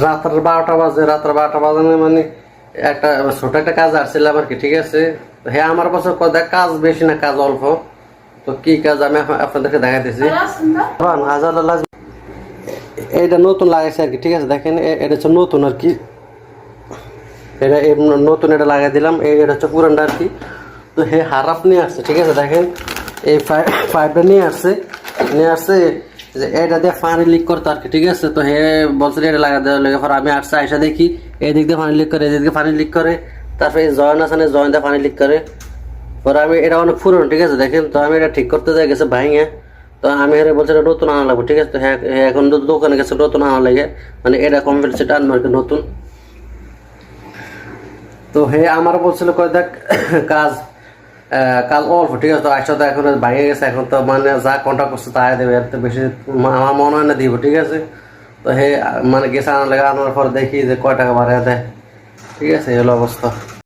রাত্র 12টা বাজে, রাত্র 12টা বাজানো মানে একটা ছোট একটা কাজ আসছিলাম আর কি, ঠিক আছে। হ্যাঁ আমার বছর দেখ কাজ বেশি না, কাজ অল্প। তো কি কাজ আমি আপনাদেরকে দেখাইতেছি। এটা নতুন লাগাইছে আর কি, ঠিক আছে। দেখেন এটা হচ্ছে নতুন আর কি, এটা নতুন এটা লাগাই দিলাম। এটা হচ্ছে পুরানটা আর কি। তো হে হারাপ নিয়ে আসছে, ঠিক আছে। দেখেন এই পাইপটা নিয়ে আসছে যে এটা দিয়ে পানি লিক করতো আর কি, ঠিক আছে। তো হে বলছে এটা লাগা দেওয়ার লেগে, পর আমি আসছে আইসা দেখি এদিক দিয়ে পানি লিক করে, এদিকে পানি লিক করে, তারপরে এই জয়েন আছে না, জয়েন দিয়ে পানি লিক করে। পরে আমি এটা অনেক পুরনো, ঠিক আছে। দেখেন তো আমি এটা ঠিক করতে যাই গেছে ভাইঙে। তো আমি হেরে বলছি এটা নতুন আনা লাগবে, ঠিক আছে। তো হ্যাঁ এখন দোকানে গেছে নতুন আনা লাগে, মানে এটা কমপ্লিট সেটা আনবো আর কি নতুন। তো হে আমার বলছিল কয় দেখ কাজ কাজ অল্প, ঠিক আছে। তো একসাথে এখন ভাঙে গেছে, এখন তো মানে যা কন্ট্যাক্ট করছে তাই দেবে, এর তো বেশি আমার মনে হয় না দিব, ঠিক আছে। তো হে মানে গেছে আনার লাগে, আনার পর দেখি যে কয় টাকা বাড়ায় দেয়, ঠিক আছে। এই হলো অবস্থা।